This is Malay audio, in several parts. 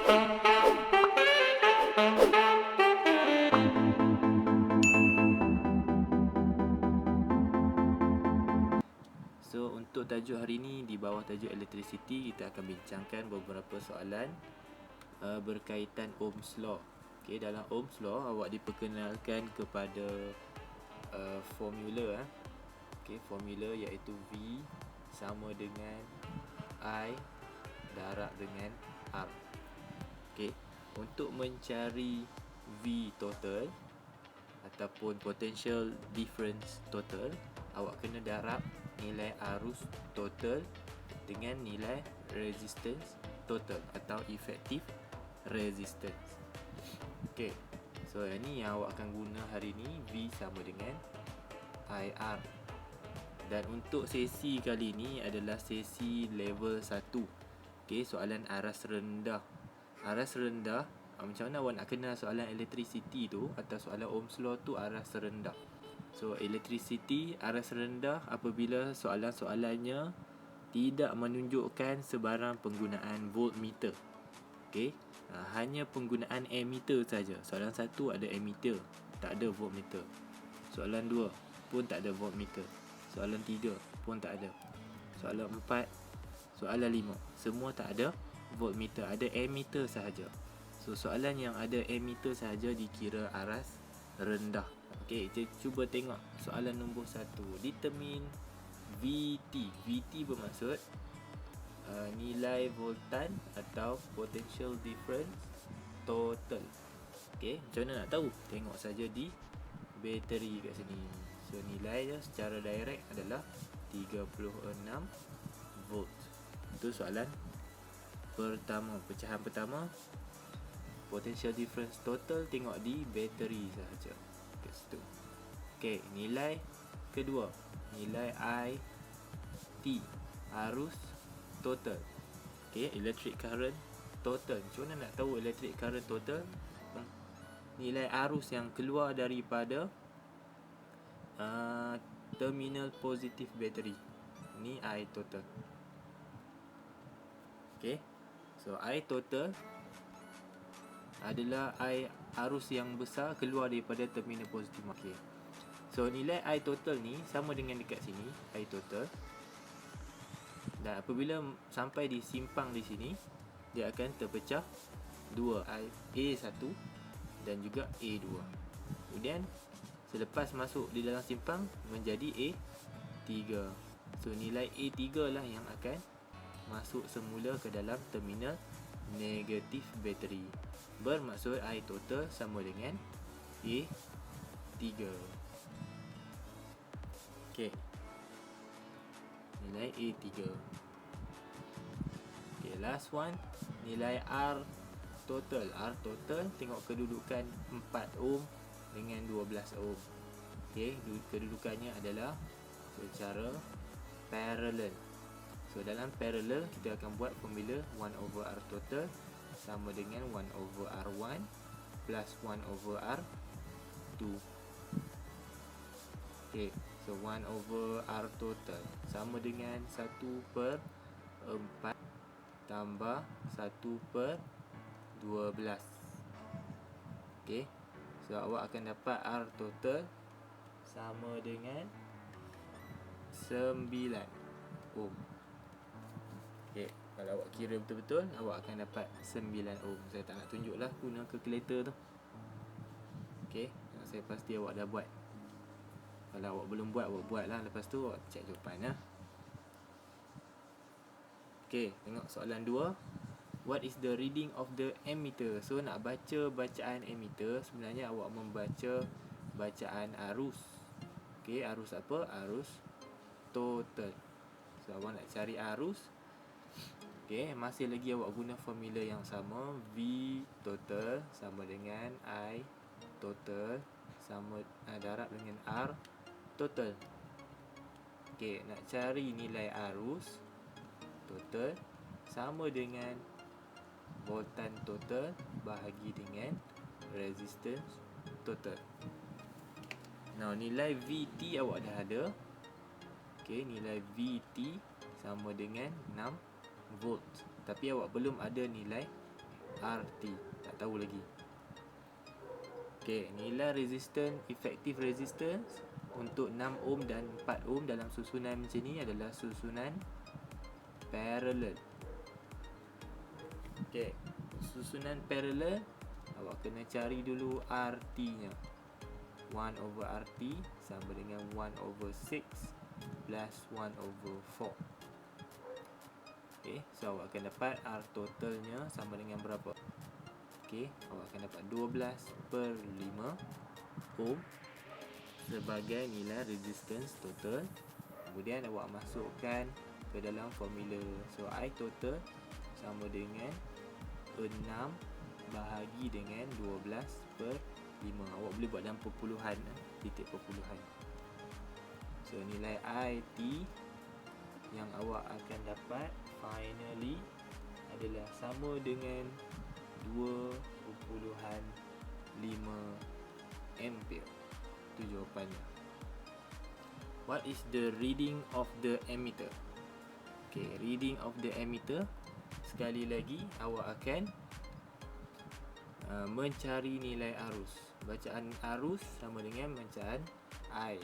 So untuk tajuk hari ini, di bawah tajuk electricity, kita akan bincangkan beberapa soalan berkaitan Ohm's Law. Okay, dalam Ohm's Law awak diperkenalkan kepada formula. Okay, formula iaitu V sama dengan I darab dengan R. Okay, untuk mencari V total ataupun potential difference total, awak kena darab nilai arus total dengan nilai resistance total atau effective resistance. Okay, so ini yang awak akan guna hari ni, V sama dengan IR. Dan untuk sesi kali ini adalah sesi level 1. Okay, soalan aras rendah. Aras rendah, macam mana awak nak kenal soalan electricity tu atau soalan Ohm's Law tu aras rendah? So electricity aras rendah apabila soalan-soalannya tidak menunjukkan sebarang penggunaan voltmeter. Okey, hanya penggunaan ammeter saja. Soalan 1 ada ammeter, tak ada voltmeter. Soalan 2 pun tak ada voltmeter. Soalan 3 pun tak ada. Soalan 4, soalan 5 semua tak ada voltmeter, ada ammeter sahaja. So soalan yang ada ammeter sahaja dikira aras rendah. Okey, kita cuba tengok soalan nombor 1. Determine VT. VT bermaksud nilai voltan atau potential difference total. Okey, macam mana nak tahu? Tengok saja di bateri kat sini. So nilai dia secara direct adalah 36 volt. Itu soalan pertama, pecahan pertama. Potential difference total tengok di bateri sahaja. Kat situ. Okey, nilai kedua, nilai IT, arus total. Okey, electric current total. Macam mana nak tahu electric current total? Nilai arus yang keluar daripada terminal positif bateri. Ni I total. Okey, so I total adalah arus yang besar keluar daripada terminal positif. Okey, so nilai I total ni sama dengan dekat sini, I total. Dan apabila sampai di simpang di sini, dia akan terpecah dua, A1 dan juga A2. Kemudian selepas masuk di dalam simpang menjadi A3. So nilai A3 lah yang akan masuk semula ke dalam terminal negatif bateri. Bermaksud I total sama dengan A3. Okey, nilai A3. Okay, last one, nilai R total. R total tengok kedudukan 4 ohm dengan 12 ohm. Okey, kedudukannya adalah secara parallel. So dalam parallel kita akan buat formula 1/R total sama dengan 1/R1 plus 1/R2. Okey, so 1/R total sama dengan 1/4 tambah 1/12. Okey, so awak akan dapat R total sama dengan 9 ohm. Okey, kalau awak kira betul-betul, awak akan dapat 9 ohm. Saya tak nak tunjuklah guna kalkulator tu. Okey, saya pasti awak dah buat. Kalau awak belum buat, awak buatlah. Lepas tu awak cek jawapan lah. Okey, tengok soalan 2. What is the reading of the ammeter? So nak baca bacaan ammeter, sebenarnya awak membaca bacaan arus. Okey, arus apa? Arus total. So awak nak cari arus. Okey, masih lagi awak guna formula yang sama. V total sama dengan I total sama darab dengan R total. Okey, nak cari nilai arus total sama dengan voltan total bahagi dengan resistance total. Now nilai VT awak dah ada. Okey, nilai VT sama dengan 6 volt. Tapi awak belum ada nilai RT. Tak tahu lagi. Okey, nilai effective resistance untuk 6 ohm dan 4 ohm dalam susunan macam ni adalah susunan parallel. Okey, susunan parallel awak kena cari dulu RT-nya. 1/RT sama dengan 1/6 plus 1/4. Okey, so awak akan dapat R totalnya sama dengan berapa? Okey, awak akan dapat 12/5 ohm sebagai nilai resistance total. Kemudian awak masukkan ke dalam formula. So I total sama dengan 6 bahagi dengan 12/5. Awak boleh buat dalam perpuluhan, titik perpuluhan. So nilai IT yang awak akan dapat finally adalah sama dengan 2.5 ampere. Itu jawapannya. What is the reading of the ammeter? Okay, reading of the ammeter. Sekali lagi awak akan mencari nilai arus. Bacaan arus sama dengan bacaan I.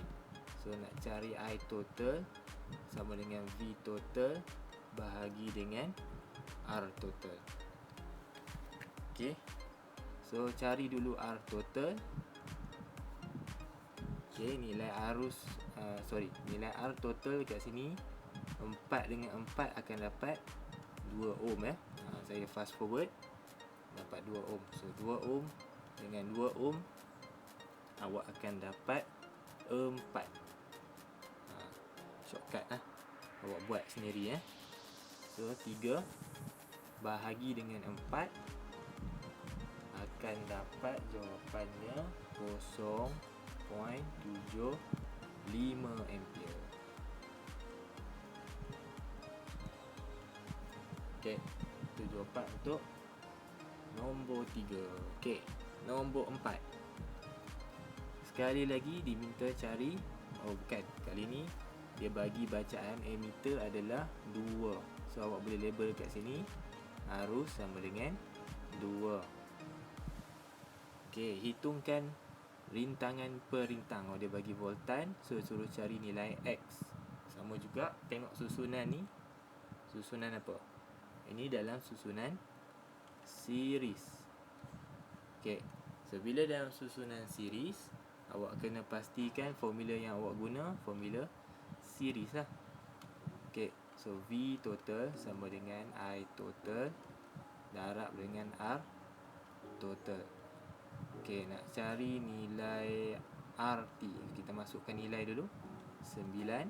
So nak cari I total sama dengan V total bahagi dengan R total. Okay, so cari dulu R total. Okay, nilai arus nilai R total kat sini 4 dengan 4 akan dapat 2 ohm saya fast forward dapat 2 ohm. So 2 ohm dengan 2 ohm awak akan dapat 4. Shortcut awak buat sendiri So 3 bahagi dengan 4 akan dapat jawapannya 0.75 ampere. Okey, itu jawapan untuk nombor 3. Okey, nombor 4. Sekali lagi diminta cari, kali ni dia bagi bacaan ammeter adalah 2. So awak boleh label kat sini arus sama dengan 2. Okey, hitungkan rintangan per rintang. Dia bagi voltan, so suruh cari nilai X. Sama juga tengok susunan ni. Susunan apa? Ini dalam susunan series. Okey, so bila dalam susunan series, awak kena pastikan formula yang awak guna formula series lah. Okey, so V total sama dengan I total darab dengan R total. Okey, nak cari nilai RT. Kita masukkan nilai dulu. 9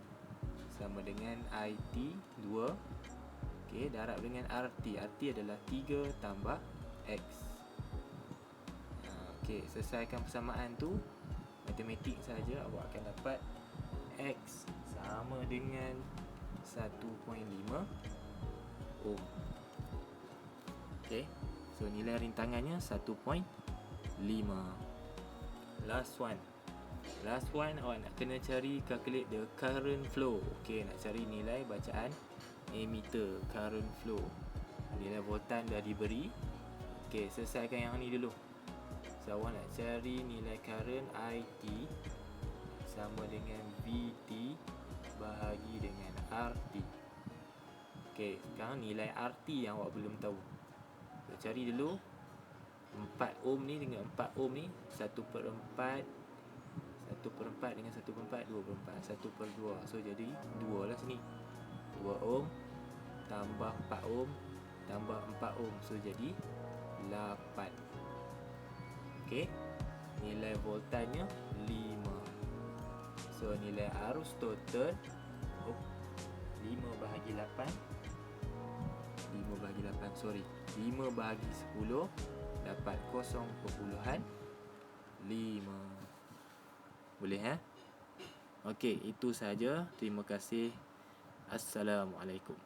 sama dengan IT 2. Okey, darab dengan RT. RT adalah 3 tambah X. Okey, selesaikan persamaan tu. Matematik saja awak akan dapat X sama dengan 1.5 ohm. Okey, so nilai rintangannya 1.5. Last one awak nak kena cari calculate the current flow. Okey, nak cari nilai bacaan ammeter current flow. Nilai voltan dah diberi. Okey, selesaikan yang ni dulu. So awak nak cari nilai current IT sama dengan VT bahagi dengan RT. Okey, sekarang nilai RT yang awak belum tahu. So cari dulu 4 ohm ni dengan 4 ohm ni 1/4 dengan 1/4 2/4 1/2. So jadi 2 lah sini. 2 ohm tambah 4 ohm tambah 4 ohm. So jadi 8. Okey, nilai voltanya 5. So nilai arus total 5 bahagi 8 5 bahagi 10 dapat 0.5. Boleh Okey, itu saja. Terima kasih. Assalamualaikum.